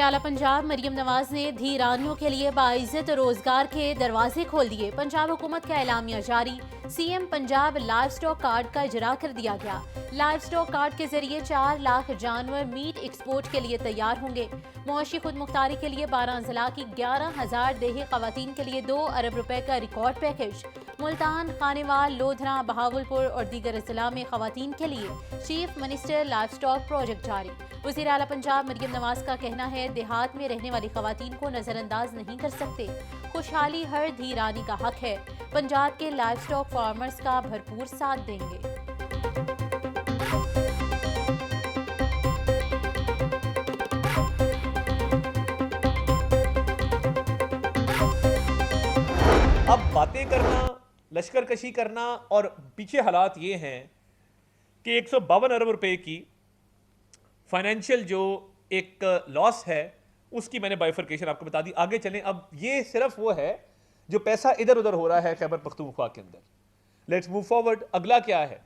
आला पंजाब मरियम नवाज ने धीरानियों के लिए बाइज्जत रोजगार के दरवाजे खोल दिए। पंजाब हुकूमत का एलामिया जारी। CM Punjab live stock card का इजरा कर दिया गया। लाइव स्टॉक कार्ड के जरिए 4 लाख जानवर मीट एक्सपोर्ट के लिए तैयार होंगे। मुआशी खुद मुख्तारी के लिए 12 जिला की 11,000 देही खवातीन के लिए 2 अरब रुपए का रिकॉर्ड पैकेज। मुल्तान, खानेवाल, लोधरा, बहावलपुर और दीगर जिला में खवातीन के लिए chief minister live stock project जारी। वज़ीर आला पंजाब मरियम नवाज का कहना है, देहात में रहने वाली खवातीन को नजरअंदाज नहीं कर सकते। खुशहाली हर धीरानी का हक है। पंजाब के लाइव स्टॉक फार्मर्स का भरपूर साथ देंगे। अब बातें करना, लश्कर कशी करना और पीछे हालात ये हैं कि 152 अरब रुपए की फाइनेंशियल जो एक लॉस है उसकी मैंने बाइफर्केशन आपको बता दी। आगे चलें। अब ये सिर्फ वो है जो पैसा इधर उधर हो रहा है खैबर पख्तूनख्वा के अंदर। Let's move forward. अगला क्या है?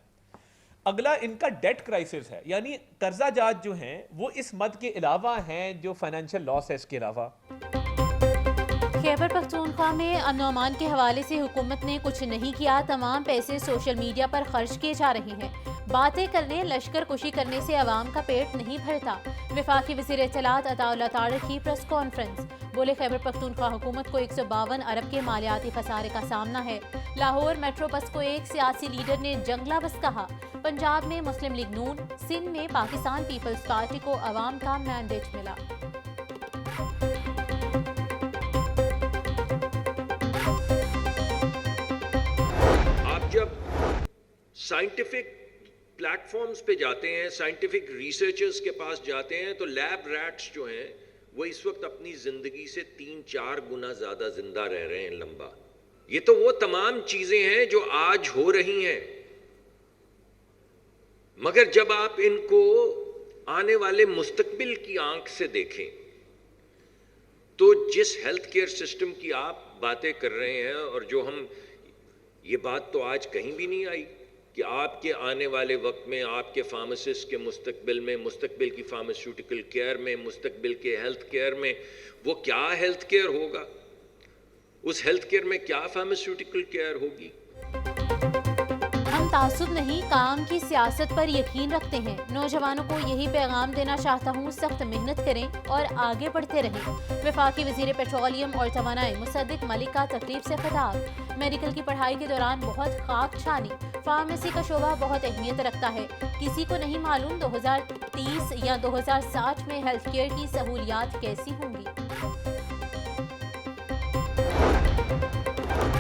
अगला इनका डेट क्राइसिस है, यानी कर्जा जात जो हैं वो इस मद के अलावा हैं जो फाइनेंशियल लॉस है इसके अलावा। खैबर पख्तूनख्वा में अमन और अमान के हवाले से हुकूमत ने कुछ नहीं किया। तमाम पैसे सोशल मीडिया पर खर्च किए जा रहे हैं। बातें करने, लश्कर कुशी करने से अवाम का पेट नहीं भरता। वफाकी वज़ीर इत्तलात अताउल्लाह तारिक की प्रेस कॉन्फ्रेंस। बोले, खैबर पख्तूनख्वा हुकूमत को 152 अरब के मालियाती खसारे का सामना है। लाहौर मेट्रो बस को एक सियासी लीडर ने जंगला बस कहा। पंजाब में मुस्लिम लीग नून, सिंध में पाकिस्तान पीपल्स पार्टी को अवाम का मैंडेट मिला। साइंटिफिक प्लेटफॉर्म्स पे जाते हैं, साइंटिफिक रिसर्चर्स के पास जाते हैं, तो लैब रैट्स जो हैं वो इस वक्त अपनी जिंदगी से 3-4 गुना ज्यादा जिंदा रह रहे हैं लंबा। ये तो वो तमाम चीजें हैं जो आज हो रही हैं, मगर जब आप इनको आने वाले मुस्तकबिल की आंख से देखें तो जिस हेल्थ केयर सिस्टम की आप बातें कर रहे हैं और जो हम, ये बात तो आज कहीं भी नहीं आई कि आपके आने वाले वक्त में आपके फार्मासिस्ट के मुस्तकबिल में, मुस्तकबिल की फार्मास्यूटिकल केयर में, मुस्तकबिल के हेल्थ केयर में वो क्या हेल्थ केयर होगा, उस हेल्थ केयर में क्या फार्मास्यूटिकल केयर होगी। हम तासुब नहीं, काम की सियासत पर यकीन रखते हैं। नौजवानों को यही पैगाम देना चाहता हूँ, सख्त मेहनत करें और आगे बढ़ते रहें। वफाकी वज़ीर पेट्रोलियम और तवानाई मुसद्दिक मलिक का तकरीब से खिताब। मेडिकल की पढ़ाई के दौरान बहुत खाक छानी। फार्मेसी का शोबा बहुत अहमियत रखता है। किसी को नहीं मालूम 2030 या 2060 में हेल्थ केयर की सहूलियात कैसी होंगी।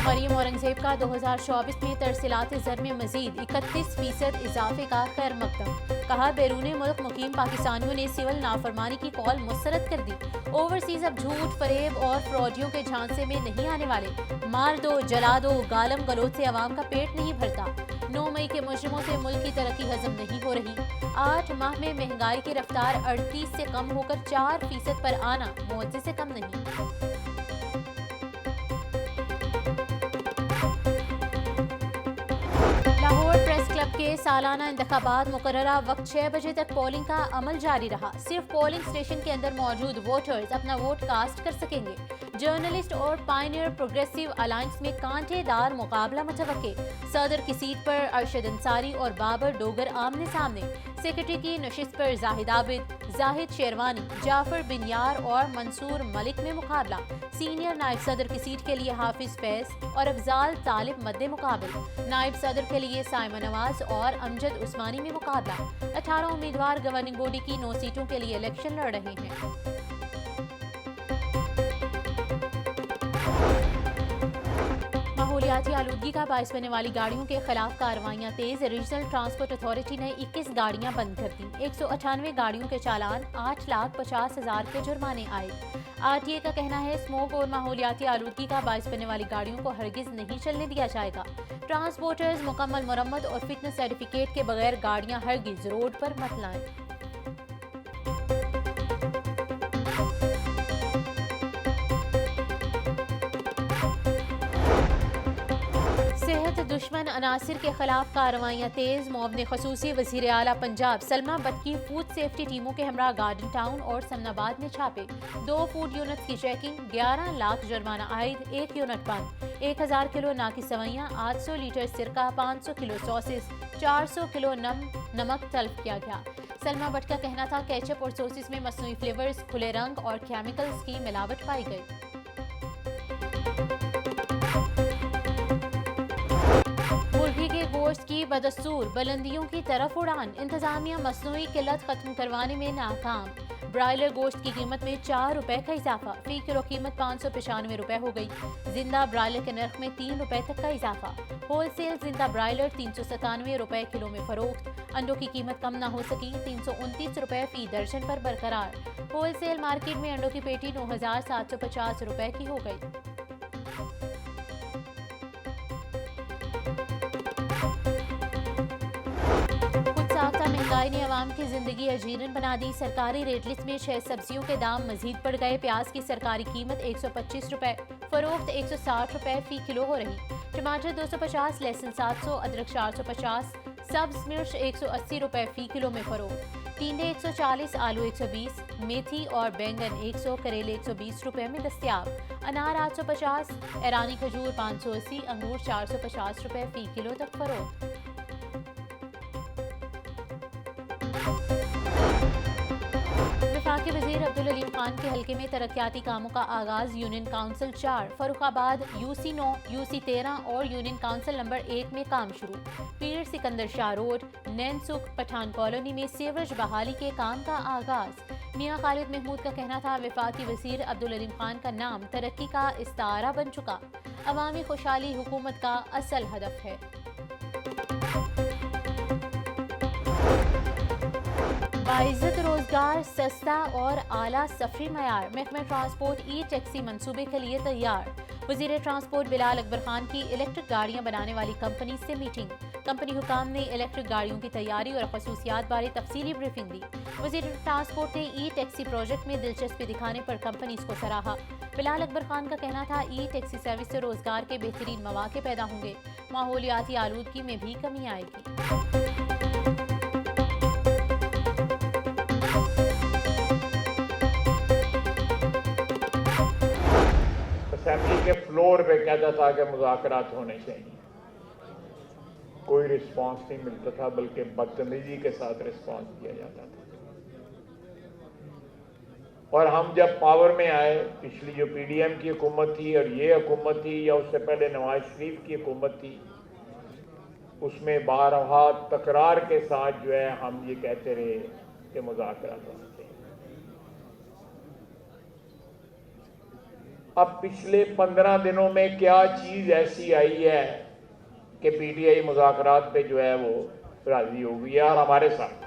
मरियम औरंगजेब का 2024 में तरसीलात ज़र में मजीद 31% इजाफे का खैर मकदम। कहा, बैरून मुल्क मुकीम पाकिस्तानियों ने सिविल नाफरमानी की कॉल मुस्तरद कर दी। ओवरसीज अब झूठ, फरेब और फ्रॉडियों के झांसे में नहीं आने वाले। मार दो, जला दो, गालम गलोच से अवाम का पेट नहीं भरता। 9 मई के मुजरिमों से मुल्क की तरक्की हजम नहीं हो रही। 8 माह में महंगाई की रफ्तार 38 से कम होकर 4% पर आना मुआवजे से कम नहीं। लाहौर प्रेस क्लब के सालाना इंतखाबात मुकर्ररा वक्त 6 बजे तक पोलिंग का अमल जारी रहा। सिर्फ पोलिंग स्टेशन के अंदर मौजूद वोटर्स अपना वोट कास्ट कर सकेंगे। जर्नलिस्ट और पायनियर प्रोग्रेसिव अलायंस में कांटेदार मुकाबला मुतवक्के। सदर की सीट पर अरशद अंसारी और बाबर डोगर आमने सामने। सेक्रेटरी की नशिस्त पर जाहिद आबिद, जाहिद शेरवानी, जाफर बिन यार और मंसूर मलिक में मुकाबला। सीनियर नायब सदर की सीट के लिए हाफिज फैज और अफजाल तालिब मद्दे मुकाबले। नायब सदर के लिए साइमा नवाज और अमजद उस्मानी में मुकाबला। 18 उम्मीदवार गवर्निंग बॉडी की 9 सीटों के लिए इलेक्शन लड़ रहे हैं। माहौलियाती आलूदगी का बायस बनने वाली गाड़ियों के खिलाफ कार्रवाइयां तेज। रीजनल ट्रांसपोर्ट अथॉरिटी ने 21 गाड़ियां बंद कर दी। 198 गाड़ियों के चालान, 8,50,000 के जुर्माने आए। आरटीए का कहना है, स्मोक और माहौलियाती आलूदगी का बायस बनने वाली गाड़ियों को हरगिज नहीं चलने दिया जाएगा। ट्रांसपोर्टर्स मुकम्मल मुरम्मत और फिटनेस सर्टिफिकेट के बगैर गाड़ियां हरगिज रोड पर मत लाएं। सेहत दुश्मन अनासिर के खिलाफ कार्रवाइयाँ तेज। मुअव्विन खसूसी वज़ीर आला पंजाब सलमा बट की फूड सेफ्टी टीमों के हमरा गार्डन टाउन और समनाबाद में छापे। 2 फूड यूनिट्स की चेकिंग, 11 लाख जुर्माना आयद, 1 यूनिट बंद। 1000 किलो नाकी सवैयाँ, 800 लीटर सिरका, 500 किलो सॉसेस, 400 किलो नमक तलब किया गया। सलमा बट का कहना था केचप और सॉसेस में मसनूई फ्लेवर्स, खुले रंग और केमिकल्स की मिलावट पाई गई। मुर्गी के गोश्त की बदस्तूर बुलंदियों की तरफ उड़ान, इंतजामिया मसनूई किल्लत खत्म करवाने में नाकाम। ब्रायलर गोश्त की कीमत में 4 रुपए का इजाफा, फी किलो कीमत 595 रुपए हो गई। जिंदा ब्रायलर के नर्ख में 3 रुपए तक का इजाफा। होलसेल जिंदा ब्रायलर 397 रुपए किलो में फरोख्त। अंडों की कीमत कम ना हो सकी, 329 रुपए फी दर्जन पर बरकरार। होलसेल मार्केट में अंडों की पेटी 9750 रुपए की हो गई। महंगाई ने अवाम की जिंदगी अजीरन बना दी। सरकारी रेट लिस्ट में 6 सब्जियों के दाम मजीद बढ़ गए। प्याज की सरकारी कीमत 125 रुपए, फरोख्त 160 रुपए फी किलो हो रही। टमाटर 250, लहसुन 700, अदरक 450, सब्ज मिर्च 180 रुपए फी किलो में फरोख्त। टींडे 140, आलू 120, मेथी और बैंगन 100, करेले 120 रुपए में दस्तियाब। अनार 850, ईरानी खजूर 580, अंगूर 450 रुपए फी किलो तक फरोख्त। वफाकी वज़ीर अब्दुल अलीम खान के हल्के में तरक्याती कामों का आगाज। Union council 4, Farrukhabad UC 9, UC 13 और यूनियन काउंसिल नंबर 1 में काम शुरू। पीर सिकंदर शाह रोड, नैनसुख, पठान कॉलोनी में सीवरेज बहाली के काम का आगाज। मियां खालिद महमूद का कहना था वफाकी वज़ीर अब्दुल अलीम खान का नाम तरक्की का इस्तारा बन चुका। अवामी खुशहाली हुकूमत का असल हदफ है। बाइज्जत रोजगार, सस्ता और आला सफरी मयार। महकमा ट्रांसपोर्ट ई टैक्सी मंसूबे के लिए तैयार। वजीर ट्रांसपोर्ट बिलाल अकबर खान की इलेक्ट्रिक गाड़ियां बनाने वाली कंपनी से मीटिंग। कंपनी हुकाम ने इलेक्ट्रिक गाड़ियों की तैयारी और खसूसियात बारे तफसीली ब्रीफिंग दी। वजीर ट्रांसपोर्ट ने ई टैक्सी प्रोजेक्ट में दिलचस्पी दिखाने पर कंपनीज को सराहा। बिलाल अकबर खान का कहना था ई टैक्सी सर्विस से रोजगार के बेहतरीन मौके पैदा होंगे, माहौलियाती आलूदगी में भी कमी आएगी। असेंबली के फ्लोर पे कहता था कि मुज़ाकरात होने चाहिए, कोई रिस्पांस नहीं मिलता था, बल्कि बदतमीजी के साथ रिस्पांस दिया जाता था। और हम जब पावर में आए, पिछली जो पीडीएम की हुकूमत थी और ये हुकूमत थी या उससे पहले नवाज शरीफ की हुकूमत थी, उसमें बारहा तकरार के साथ जो है हम ये कहते रहे कि मुज़ाकरात होने चाहिए। अब पिछले 15 दिनों में क्या चीज ऐसी आई है कि पीटीआई मुज़ाकरात पे जो है वो राजी हो गई है और हमारे साथ।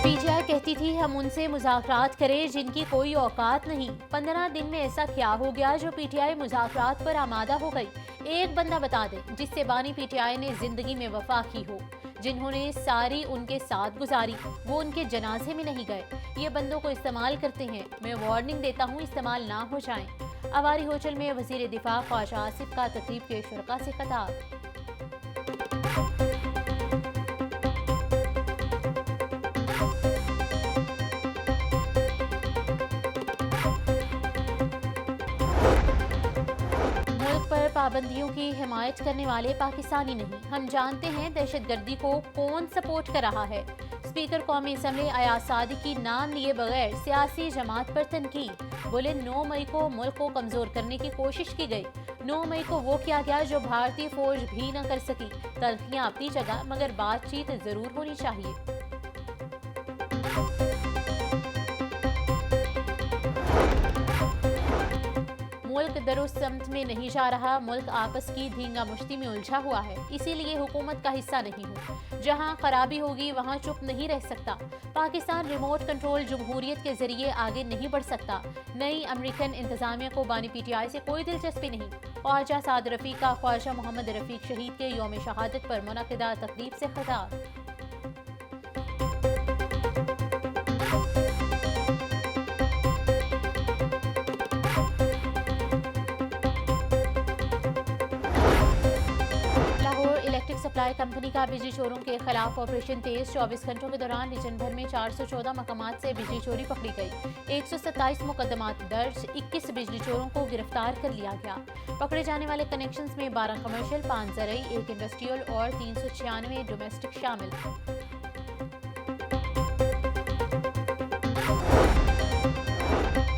पीटीआई कहती थी हम उनसे मुज़ाकरात करें जिनकी कोई औकात नहीं। 15 दिन में ऐसा क्या हो गया जो पीटीआई मुज़ाकरात पर आमादा हो गई? एक बंदा बता दे जिससे बानी पीटीआई ने जिंदगी में वफा की हो, जिन्होंने सारी उनके साथ गुजारी, वो उनके जनाजे में नहीं गए। ये बंदों को इस्तेमाल करते हैं। मैं वार्निंग देता हूँ, इस्तेमाल ना हो जाएं। अवारी होटल में वजीर दिफा ख्वाजा आसिफ का तकरीब के शुरका से खिताब। पाबंदियों की हिमायत करने वाले पाकिस्तानी नहीं, हम जानते हैं दहशतगर्दी को कौन सपोर्ट कर रहा है। स्पीकर कौमी असम्बली अयाज सादिकी नाम लिए बगैर सियासी जमात पर तनकीद। बोले 9 मई को मुल्क को कमजोर करने की कोशिश की गई। 9 मई को वो किया गया जो भारतीय फौज भी न कर सकी। तल्खियां अपनी जगह, मगर बातचीत जरूर होनी चाहिए। मुल्क दुरुस्त समत में नहीं जा रहा, मुल्क आपस की धींगा मुश्ती में उलझा हुआ है। इसीलिए हुकूमत का हिस्सा नहीं हूँ। जहाँ खराबी होगी वहाँ चुप नहीं रह सकता। पाकिस्तान रिमोट कंट्रोल जमहूरियत के जरिए आगे नहीं बढ़ सकता। नई अमेरिकन इंतजामिया को बानी पीटीआई से कोई दिलचस्पी नहीं। ख्वाजा साद रफीक का ख्वाजा मोहम्मद रफीक शहीद के यौम शहादत पर मुनक़िदा तकरीब से खिताब। सप्लाई कंपनी का बिजली चोरों के खिलाफ ऑपरेशन तेज। 24 घंटों के दौरान रीजन भर में 414 मकामात से बिजली चोरी पकड़ी गई। 127 मुकदमात दर्ज, 21 बिजली चोरों को गिरफ्तार कर लिया गया। पकड़े जाने वाले कनेक्शंस में 12 कमर्शियल, 5 ज़रई, 1 इंडस्ट्रियल और 396 डोमेस्टिक शामिल।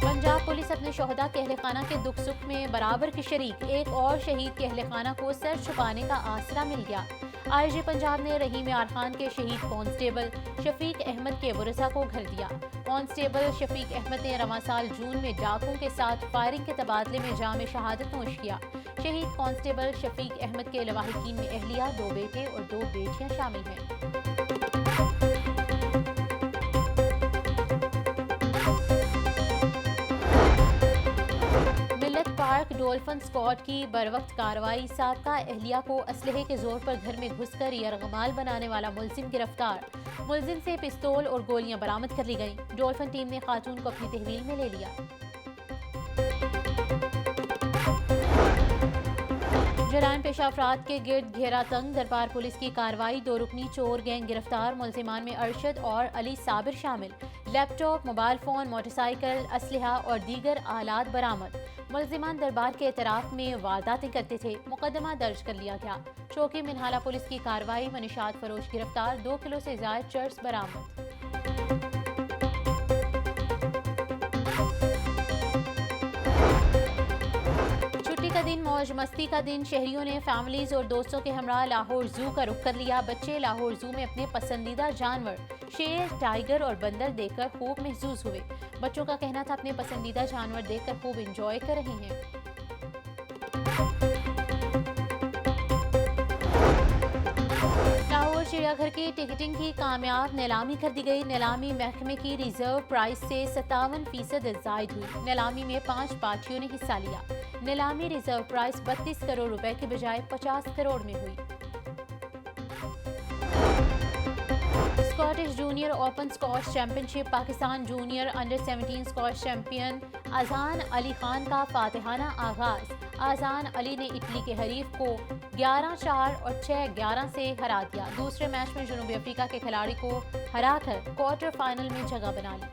पंजाब पुलिस अपने शोहदा के अहले खाना के दुख सुख में बराबर की शरीक। एक और शहीद के अहले खाना को सर छुपाने का आसरा मिल गया। आईजी पंजाब ने रहीम यार खान के शहीद कांस्टेबल शफीक अहमद के वरसा को घर दिया। कांस्टेबल शफीक अहमद ने रवां साल जून में डाकुओं के साथ फायरिंग के तबादले में जाम शहादत नोश किया। शहीद कांस्टेबल शफीक अहमद के लवाहिकीन में अहलिया, 2 बेटे और 2 बेटियां शामिल हैं। पार्क डोल्फिन स्क्वाड की बरवक्त कार्रवाई। साबका एहलिया को असलहे के जोर पर घर में घुसकर यरगमाल बनाने वाला मुलजिम गिरफ्तार। मुलजिम से पिस्तौल और गोलियां बरामद कर ली गईं। डोल्फिन टीम ने खातून को अपनी तहवील में ले लिया। जराइम पेशा अफराद के गिर्द घेरा तंग। दरबार पुलिस की कार्रवाई। 2 रुकनी चोर गैंग गिरफ्तार। मुलजिमान में अरशद और अली साबिर शामिल। लैपटॉप, मोबाइल फोन, मोटरसाइकिल, असलहा और दीगर आलात बरामद। मुलजिमान दरबार के एतराफ में वारदातें करते थे। मुकदमा दर्ज कर लिया गया। चौकी मिनहाला पुलिस की कार्रवाई। मनीषात फरोश गिरफ्तार। 2 किलो से ज्यादा चर्स बरामद। छुट्टी का दिन, मौज मस्ती का दिन। शहरियों ने फैमिलीज और दोस्तों के हमरा लाहौर जू का रुख कर लिया। बच्चे लाहौर जू में अपने पसंदीदा जानवर शेर, टाइगर और बंदर देखकर खूब महसूस हुए। बच्चों का कहना था अपने पसंदीदा जानवर देखकर खूब एंजॉय कर रहे हैं। लाहौर चिड़ियाघर की टिकटिंग की कामयाब नीलामी कर दी गई। नीलामी महकमे की रिजर्व प्राइस से 57% जायद हुई। नीलामी में 5 पार्टियों ने हिस्सा लिया। नीलामी रिजर्व प्राइस 32 करोड़ रुपए के बजाय 50 करोड़ में हुई। Scottish junior open squash championship. Pakistan junior under 17 squash champion अजान अली खान का फातिहाना आगाज। अजान अली ने इटली के हरीफ को 11-4 और 6-11 से हरा दिया। दूसरे मैच में जनूबी अफ्रीका के खिलाड़ी को हराकर क्वार्टर फाइनल में जगह बना ली।